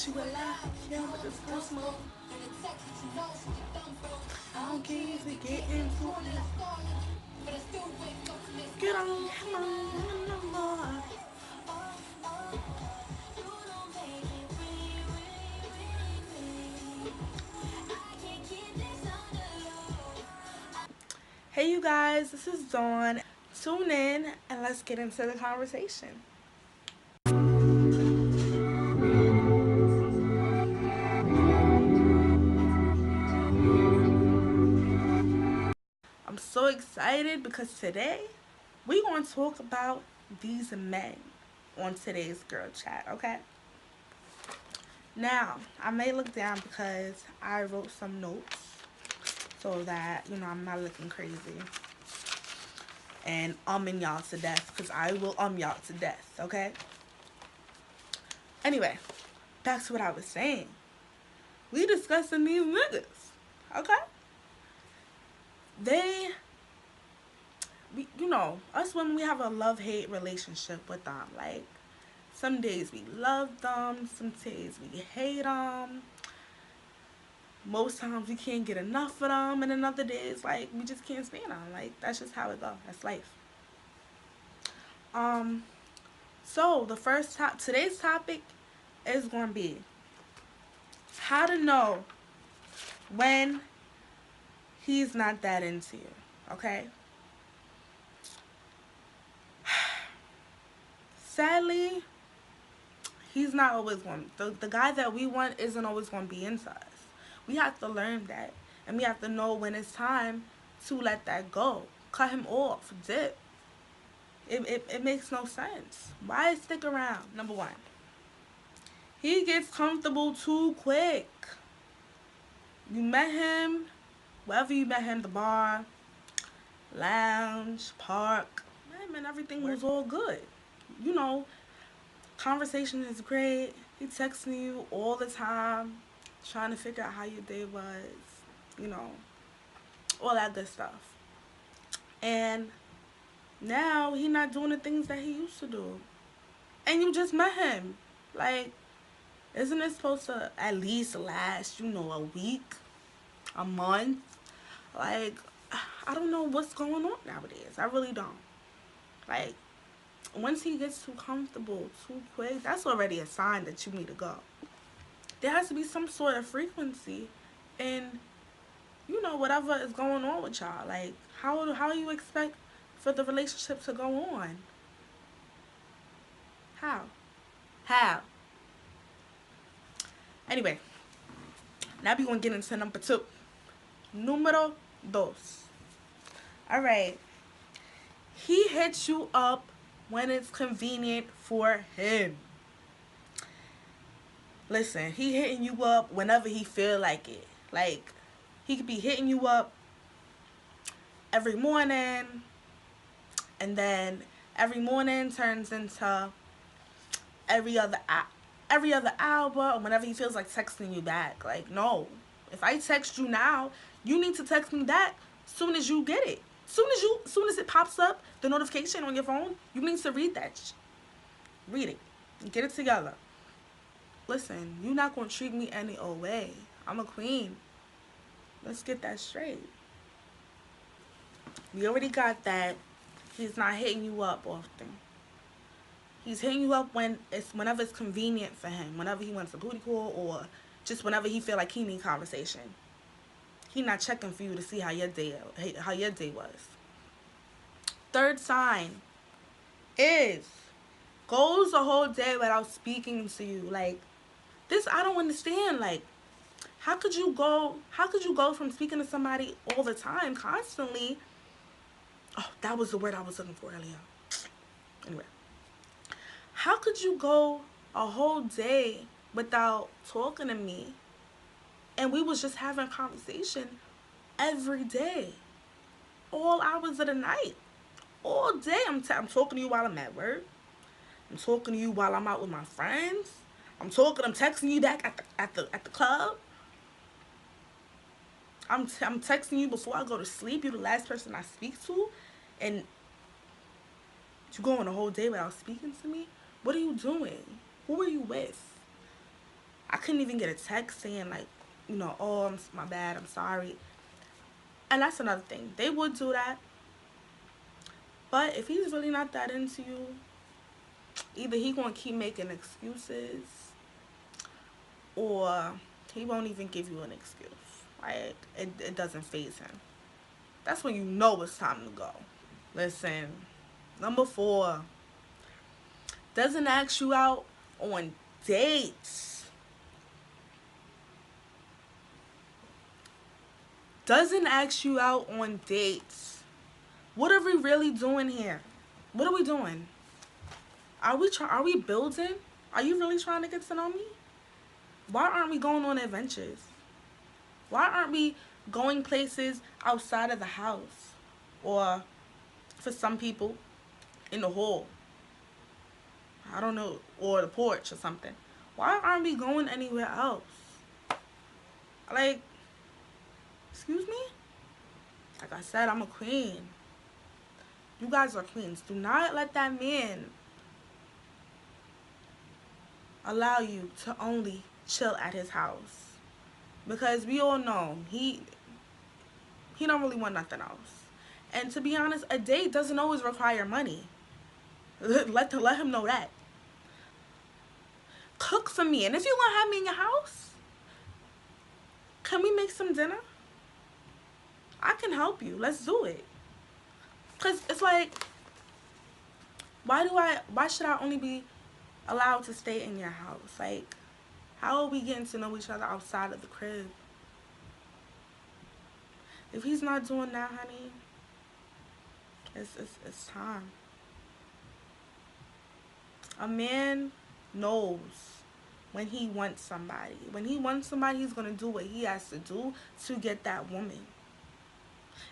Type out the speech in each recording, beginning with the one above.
You alive, yeah, but this no smoke. I don't care if we get into it. Get on, come on, no more. Hey, you guys, this is Dawn. Tune in and let's get into the conversation. I'm so excited because today we're going to talk about these men on today's girl chat, okay? Now, I may look down because I wrote some notes so that, I'm not looking crazy and umming y'all to death because I will y'all to death, okay? Anyway, back to what I was saying. We discussing these niggas, okay? They, us women, we have a love-hate relationship with them. Like, some days we love them, some days we hate them. Most times we can't get enough of them, and then other days, like, we just can't stand them. Like, that's just how it goes. That's life. Um, so today's topic is going to be how to know when he's not that into you, okay? Sadly, he's not always going the guy that we want isn't always going to be into us. We have to learn that, and we have to know when it's time to let that go. Cut him off, dip. It makes no sense. Why stick around? Number one, he gets comfortable too quick. You met him, wherever you met him, the bar, lounge, park, man, everything was all good. You know, conversation is great. He texting you all the time, trying to figure out how your day was, you know, all that good stuff. And now he not doing the things that he used to do. And you just met him. Like, isn't it supposed to at least last, a week, a month? Like, I don't know what's going on nowadays. I really don't. Like, once he gets too comfortable too quick, that's already a sign that you need to go. There has to be some sort of frequency in, whatever is going on with y'all. Like, how you expect for the relationship to go on? How? How? Anyway, now we're going to get into number two. Numero dos. All right. He hits you up when it's convenient for him. Listen, he hitting you up whenever he feel like it. Like, he could be hitting you up every morning, and then every morning turns into every other hour, or whenever he feels like texting you back. Like, no. If I text you now, you need to text me back soon as you get it. Soon as it pops up, the notification on your phone, you need to read that. Read it. Get it together. Listen, you're not going to treat me any old way. I'm a queen. Let's get that straight. We already got that. He's not hitting you up often. He's hitting you up whenever it's convenient for him. Whenever he wants a booty call, or just whenever he feel like he need conversation. He not checking for you to see how your day was. Third sign is goes a whole day without speaking to you. Like, this I don't understand. Like, how could you go from speaking to somebody all the time, constantly? Oh, that was the word I was looking for earlier. Anyway, how could you go a whole day without talking to me, and we was just having a conversation every day, all hours of the night, all day? I'm talking to you while I'm at work. I'm talking to you while I'm out with my friends. I'm texting you back at the club. I'm texting you before I go to sleep. You're the last person I speak to, and you going a whole day without speaking to me? What are you doing? Who are you with? I couldn't even get a text saying like, oh, my bad, I'm sorry. And that's another thing. They would do that. But if he's really not that into you, either he gonna keep making excuses, or he won't even give you an excuse. Like, it doesn't faze him. That's when you know it's time to go. Listen, number 4, doesn't ask you out on dates. Doesn't ask you out on dates. What are we really doing here? What are we doing? Are we building? Are you really trying to get to know me? Why aren't we going on adventures? Why aren't we going places outside of the house? Or for some people, in the hall. I don't know, or the porch or something. Why aren't we going anywhere else? Like, excuse me? Like I said, I'm a queen. You guys are queens. Do not let that man allow you to only chill at his house. Because we all know he don't really want nothing else. And to be honest, a date doesn't always require money. Let him know that. Cook for me. And if you want to have me in your house, can we make some dinner? I can help you. Let's do it. Because it's like, why should I only be allowed to stay in your house? Like, how are we getting to know each other outside of the crib? If he's not doing that, honey, it's time. A man knows when he wants somebody. When he wants somebody, he's going to do what he has to do to get that woman.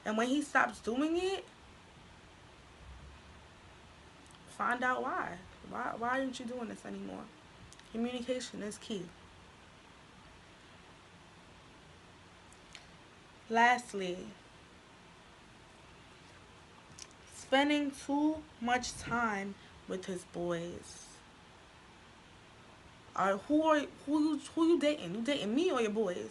And when he stops doing it, find out why. Why aren't you doing this anymore? Communication is key. Lastly, spending too much time with his boys. Who you dating? You dating me or your boys?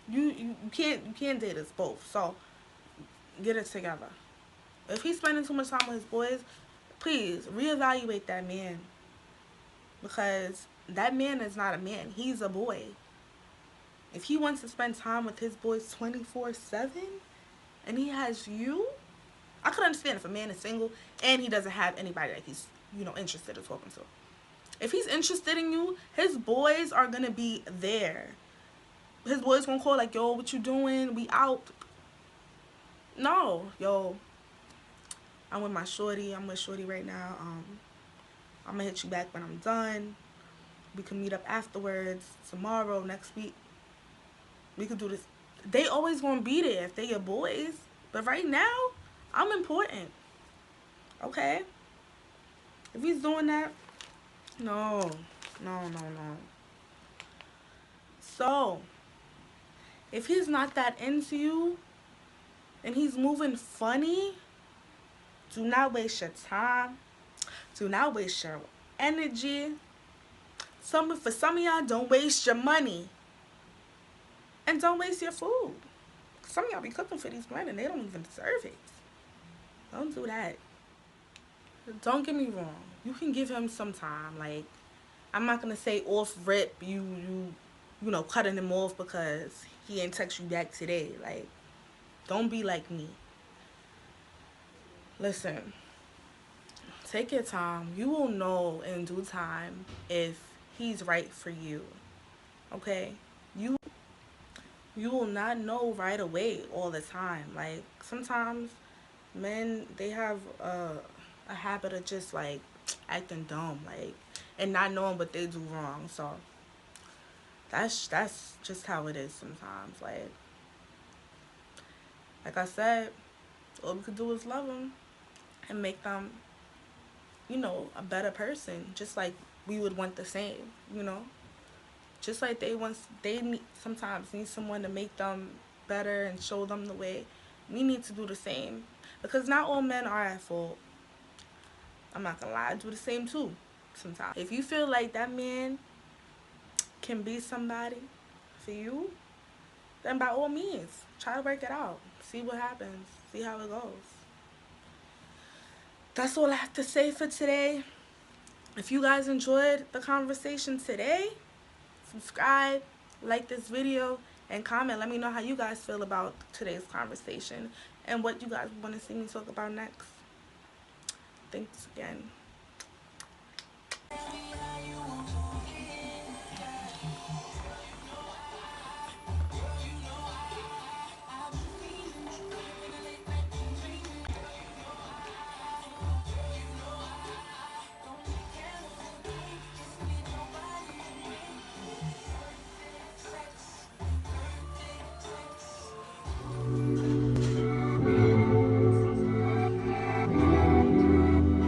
You can't date us both. So get it together. If he's spending too much time with his boys, please reevaluate that man. Because that man is not a man. He's a boy. If he wants to spend time with his boys 24/7 and he has you, I could understand if a man is single and he doesn't have anybody that he's, interested in talking to. If he's interested in you, his boys are going to be there. His boys going to call like, yo, what you doing? We out. No, yo, I'm with my shorty. I'm with shorty right now. I'm going to hit you back when I'm done. We can meet up afterwards, tomorrow, next week. We could do this. They always going to be there if they your boys. But right now, I'm important. Okay? If he's doing that, no. So, if he's not that into you and he's moving funny, do not waste your time. Do not waste your energy. For some of y'all, don't waste your money. And don't waste your food. Some of y'all be cooking for these men and they don't even deserve it. Don't do that. Don't get me wrong. You can give him some time. Like, I'm not going to say off rip you cutting him off because he ain't text you back today. Like, don't be like me. Listen, take your time. You will know in due time if he's right for you. Okay? You will not know right away all the time. Like, sometimes men, they have a habit of just, like, acting dumb, like, and not knowing what they do wrong. So, that's just how it is sometimes. Like I said, all we could do is love them and make them, a better person. Just like we would want the same, Just like they sometimes need someone to make them better and show them the way. We need to do the same. Because not all men are at fault. I'm not going to lie, I do the same too. sometimes. If you feel like that man can be somebody for you, then by all means, try to work it out. See what happens. See how it goes. That's all I have to say for today. If you guys enjoyed the conversation today, subscribe, like this video, and comment. Let me know how you guys feel about today's conversation and what you guys want to see me talk about next. Thanks again.